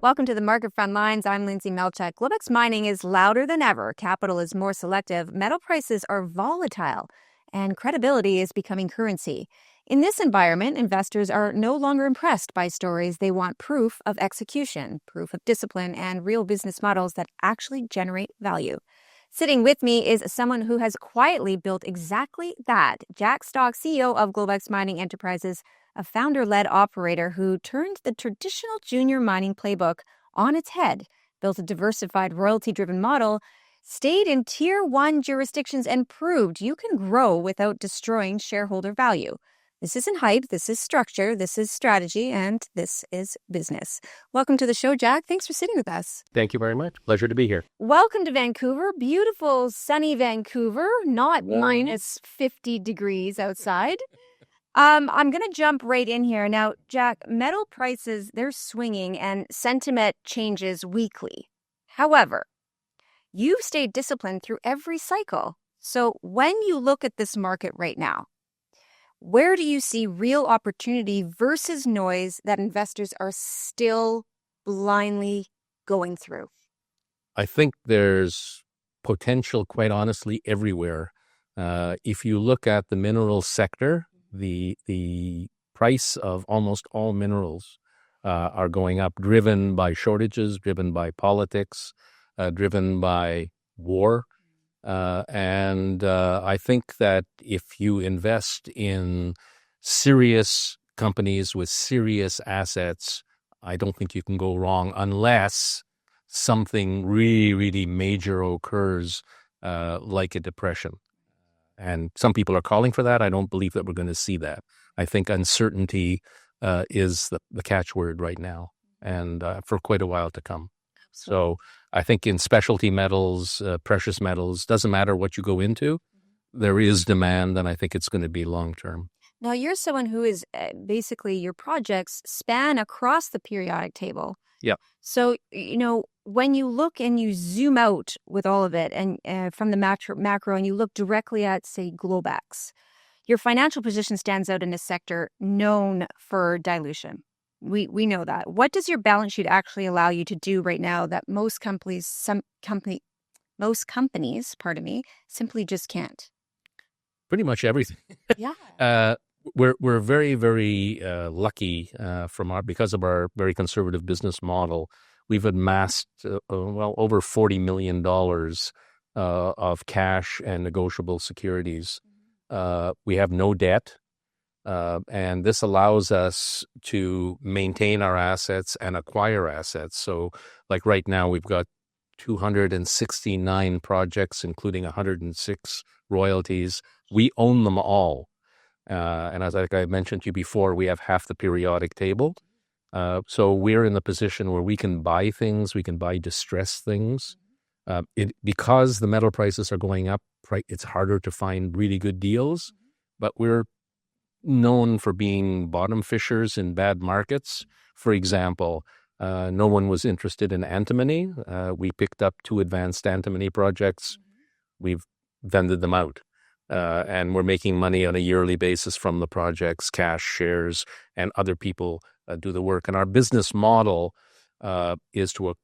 Welcome to the Market Front Lines. I'm Lindsay Melchak. Globex Mining is louder than ever. Capital is more selective. Metal prices are volatile, and credibility is becoming currency. In this environment, investors are no longer impressed by stories. They want proof of execution, proof of discipline, and real business models that actually generate value. Sitting with me is someone who has quietly built exactly that. Jack Stoch, CEO of Globex Mining Enterprises, a founder-led operator who turned the traditional junior mining playbook on its head, built a diversified royalty-driven model, stayed in Tier 1 jurisdictions, and proved you can grow without destroying shareholder value. This isn't hype, this is structure, this is strategy, and this is business. Welcome to the show, Jack. Thanks for sitting with us. Thank you very much. Pleasure to be here. Welcome to Vancouver. Beautiful, sunny Vancouver, not minus 50 degrees outside. I'm going to jump right in here. Now, Jack, metal prices, they're swinging and sentiment changes weekly. However, you've stayed disciplined through every cycle. So when you look at this market right now, where do you see real opportunity versus noise that investors are still blindly going through? I think there's potential, quite honestly, everywhere. If you look at the mineral sector, the price of almost all minerals are going up, driven by shortages, driven by politics, driven by war. And I think that if you invest in serious companies with serious assets, I don't think you can go wrong unless something really, really major occurs, like a depression. And some people are calling for that. I don't believe that we're going to see that. I think uncertainty is the catchword right now, and for quite a while to come. So I think in specialty metals, precious metals, doesn't matter what you go into, there is demand, and I think it's going to be long-term. Now, you're someone who is basically your projects span across the periodic table. Yeah. So, when you look and you zoom out with all of it and from the macro and you look directly at, say, Globex, your financial position stands out in a sector known for dilution. We know that. What does your balance sheet actually allow you to do right now that most companies, simply just can't? Pretty much everything. Yeah. We're very, very lucky because of our very conservative business model. We've amassed over $40 million of cash and negotiable securities. We have no debt. And this allows us to maintain our assets and acquire assets. So like right now, we've got 269 projects, including 106 royalties. We own them all. And as I mentioned to you before, we have half the periodic table. So we're in the position where we can buy things, we can buy distressed things. Because the metal prices are going up, it's harder to find really good deals. But we're known for being bottom fishers in bad markets. For example, no one was interested in antimony. We picked up 2 advanced antimony projects. We've vended them out. And we're making money on a yearly basis from the projects, cash, shares, and other people do the work. And our business model is to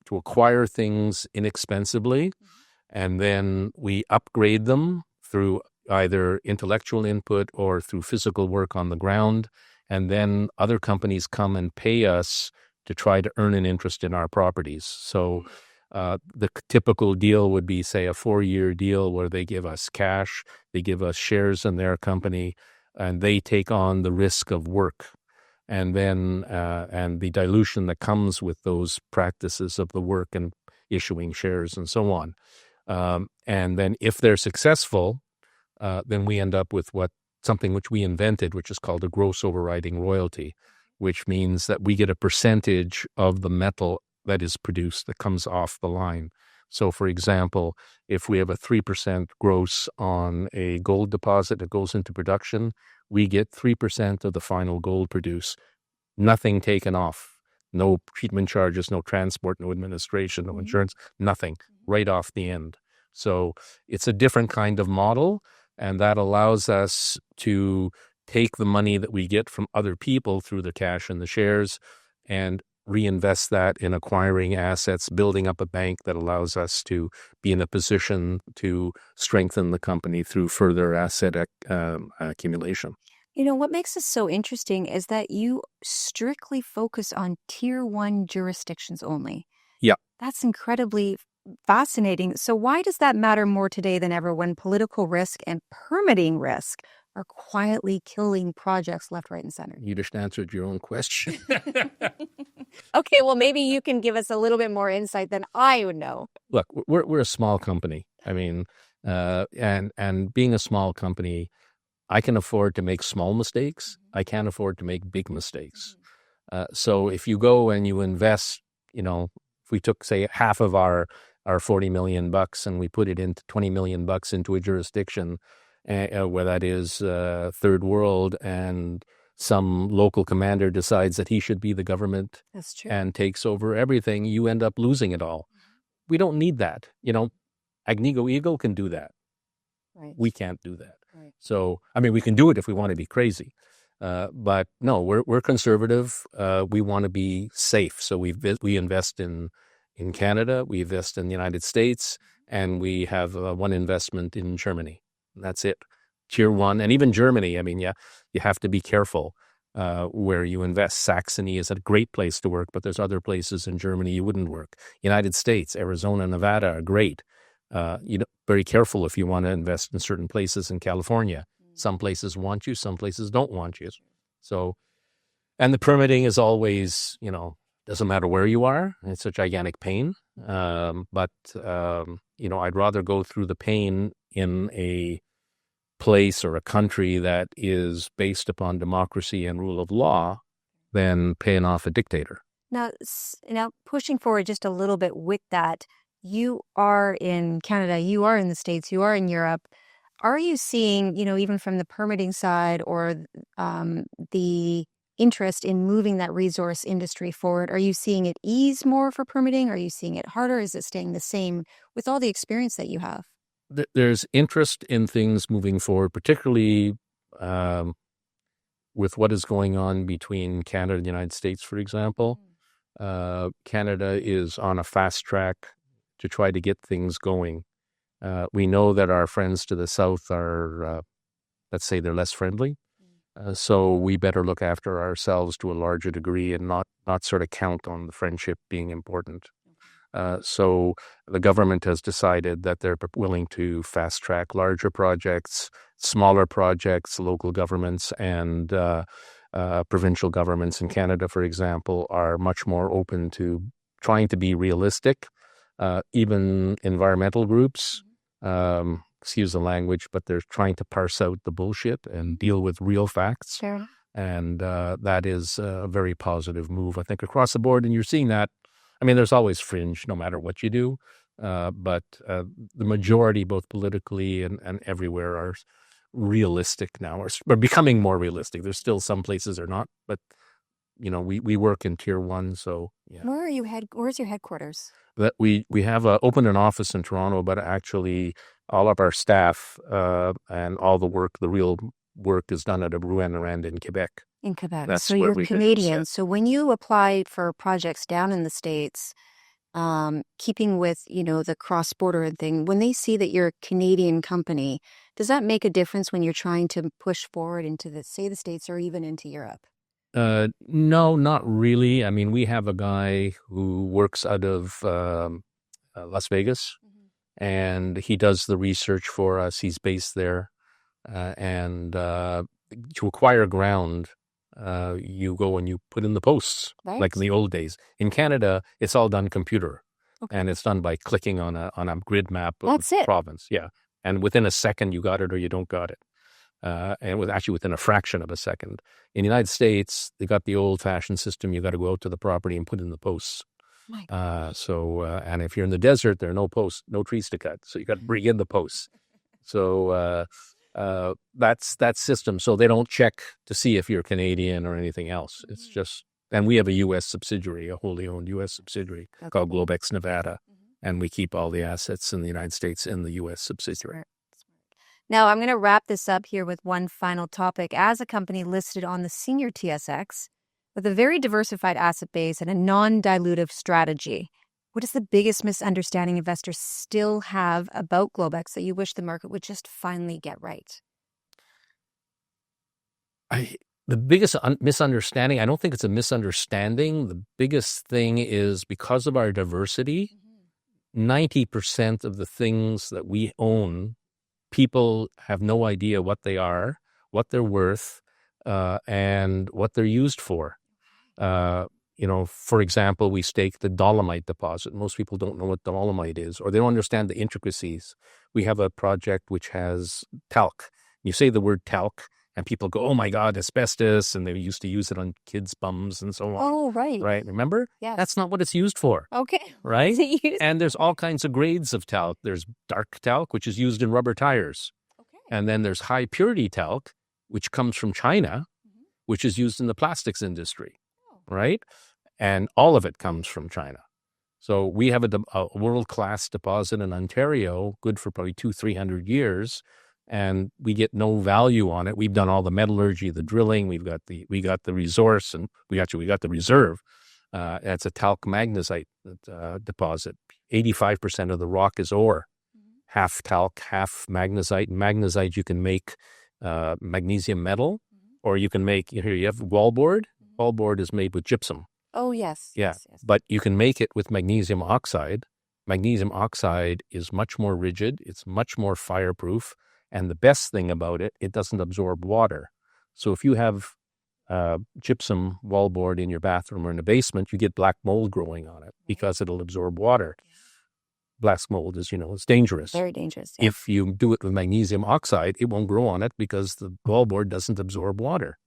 acquire things inexpensively, and then we upgrade them through either intellectual input or through physical work on the ground. And then other companies come and pay us to try to earn an interest in our properties. So the typical deal would be, say, a 4-year deal where they give us cash, they give us shares in their company, and they take on the risk of work. And then and the dilution that comes with those practices of the work and issuing shares and so on. And then if they're successful, then we end up with something which we invented, which is called a gross overriding royalty, which means that we get a percentage of the metal that is produced that comes off the line. So, for example, if we have a 3% gross on a gold deposit that goes into production, we get 3% of the final gold produced, nothing taken off, no treatment charges, no transport, no administration, no insurance, nothing, right off the end. So it's a different kind of model, and that allows us to take the money that we get from other people through the cash and the shares and reinvest that in acquiring assets, building up a bank that allows us to be in a position to strengthen the company through further asset accumulation. What makes this so interesting is that you strictly focus on tier 1 jurisdictions only. Yeah. That's incredibly fascinating. So why does that matter more today than ever when political risk and permitting risk are quietly killing projects left, right, and center? You just answered your own question. Okay, well, maybe you can give us a little bit more insight than I would know. Look, we're a small company. I mean, and being a small company, I can afford to make small mistakes. I can't afford to make big mistakes. So if you go and you invest, if we took, say, half of our $40 million and we put it into $20 million into a jurisdiction where that is third world, and some local commander decides that he should be the government and takes over everything, you end up losing it all. We don't need that. Agnico Eagle can do that. Right. We can't do that. Right. So, I mean, we can do it if we want to be crazy. But no, we're conservative. We want to be safe. So we invest in Canada, we invest in the United States, and we have one investment in Germany. That's it. Tier 1. And even Germany, I mean, you have to be careful where you invest. Saxony is a great place to work, but there's other places in Germany you wouldn't work. United States, Arizona, Nevada are great. Very careful if you want to invest in certain places in California. Some places want you, some places don't want you. So, and the permitting is always, doesn't matter where you are. It's a gigantic pain. But I'd rather go through the pain in a place or a country that is based upon democracy and rule of law than paying off a dictator. Now, pushing forward just a little bit with that, you are in Canada, you are in the States, you are in Europe. Are you seeing, even from the permitting side or the interest in moving that resource industry forward, are you seeing it ease more for permitting? Are you seeing it harder? Is it staying the same with all the experience that you have? There's interest in things moving forward, particularly with what is going on between Canada and the United States, for example. Canada is on a fast track to try to get things going. We know that our friends to the south are, let's say, they're less friendly. So we better look after ourselves to a larger degree and not sort of count on the friendship being important. So the government has decided that they're willing to fast track larger projects, smaller projects. Local governments and provincial governments in Canada, for example, are much more open to trying to be realistic. Even environmental groups, excuse the language, but they're trying to parse out the bullshit and deal with real facts. Fair enough. And that is a very positive move, I think, across the board. And you're seeing that. I mean, there's always fringe no matter what you do. But the majority, both politically and everywhere, are realistic now, or becoming more realistic. There's still some places are not, but we work in tier 1, so yeah. Where's your headquarters? That we have opened an office in Toronto, but actually all of our staff and all the real work is done at a Rouyn-Noranda in Quebec. In Quebec. That's so where you're Canadian. So when you apply for projects down in the States, keeping with, the cross-border thing, when they see that you're a Canadian company, does that make a difference when you're trying to push forward into the States or even into Europe? No, not really. I mean, we have a guy who works out of Las Vegas, and he does the research for us. He's based there. And to acquire ground, you go and you put in the posts, right, like in the old days. In Canada, it's all done computer, okay, and it's done by clicking on a grid map of That's the it. province. Yeah, and within a second, you got it or you don't got it. And actually within a fraction of a second. In the United States, they got the old-fashioned system. You got to go out to the property and put in the posts. And if you're in the desert, there are no posts, no trees to cut. So you got to bring in the posts. So that's that system. So they don't check to see if you're Canadian or anything else. It's just, and we have a U.S. subsidiary, a wholly owned U.S. subsidiary called Globex Nevada. And we keep all the assets in the United States in the U.S. subsidiary. Now, I'm going to wrap this up here with one final topic. As a company listed on the senior TSX, With a very diversified asset base and a non-dilutive strategy, what is the biggest misunderstanding investors still have about Globex that you wish the market would just finally get right? The biggest misunderstanding, I don't think it's a misunderstanding. The biggest thing is because of our diversity, 90% of the things that we own, people have no idea what they are, what they're worth, and what they're used for. For example, we stake the Dolomite deposit. Most people don't know what Dolomite is, or they don't understand the intricacies. We have a project which has talc. You say the word talc, and people go, "Oh my God, asbestos!" And they used to use it on kids' bums and so on. Oh, right. Right? Remember? Yes. That's not what it's used for. Okay. Right? And there's all kinds of grades of talc. There's dark talc, which is used in rubber tires. Okay. And then there's high purity talc, which comes from China, which is used in the plastics industry. Right? And all of it comes from China. So we have a world-class deposit in Ontario, good for probably 200-300 years, and we get no value on it. We've done all the metallurgy, the drilling. We got the resource, and we got the reserve. It's a talc-magnesite deposit. 85% of the rock is ore, half talc, half magnesite. Magnesite you can make magnesium metal, or you can make you have wallboard. Wallboard is made with gypsum. Oh, yes. Yeah, yes. But you can make it with magnesium oxide. Magnesium oxide is much more rigid. It's much more fireproof. And the best thing about it, it doesn't absorb water. So if you have gypsum wallboard in your bathroom or in the basement, you get black mold growing on it because it'll absorb water. Black mold is, it's dangerous. Very dangerous. Yeah. If you do it with magnesium oxide, it won't grow on it because the wallboard doesn't absorb water.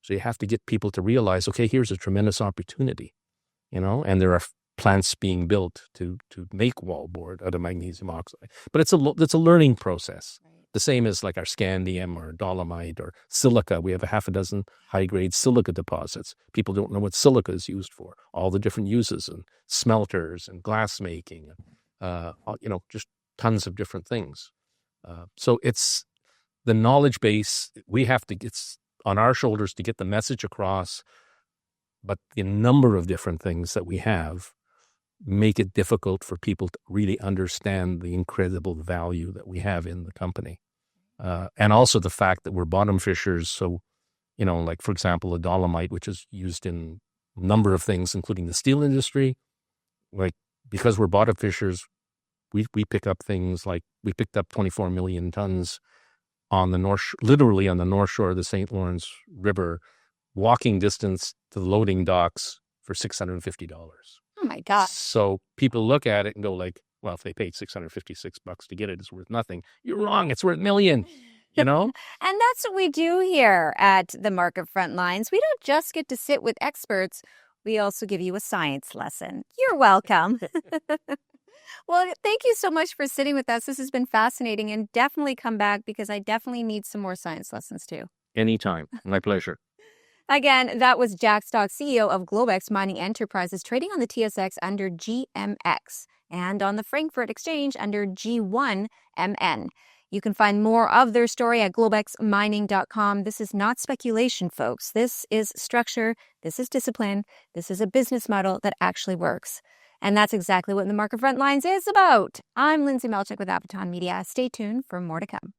So you have to get people to realize, okay, here's a tremendous opportunity, and there are plants being built to make wallboard out of magnesium oxide. But it's a learning process. Right. The same as like our scandium or dolomite or silica. We have a half a dozen high-grade silica deposits. People don't know what silica is used for. All the different uses and smelters and glass making, just tons of different things. So it's the knowledge base. We have to get on our shoulders to get the message across, but the number of different things that we have make it difficult for people to really understand the incredible value that we have in the company. And also the fact that we're bottom fishers. So, like, for example, a dolomite, which is used in a number of things, including the steel industry, like, because we're bottom fishers, we pick up things like we picked up 24 million tons on the literally on the north shore of the St. Lawrence River, walking distance to the loading docks for $650. Oh my God. So people look at it and go like, well, if they paid $656 to get it, it's worth nothing. You're wrong. It's worth $1 million, And that's what we do here at the Market Frontlines. We don't just get to sit with experts. We also give you a science lesson. You're welcome. Well, thank you so much for sitting with us. This has been fascinating, and definitely come back because I definitely need some more science lessons too. Anytime. My pleasure. Again, that was Jack Stoch, CEO of Globex Mining Enterprises, trading on the TSX under GMX and on the Frankfurt Exchange under G1MN. You can find more of their story at globexmining.com. This is not speculation, folks. This is structure. This is discipline. This is a business model that actually works. And that's exactly what the Market Frontlines is about. I'm Lindsay Melchick with Abaton Media. Stay tuned for more to come.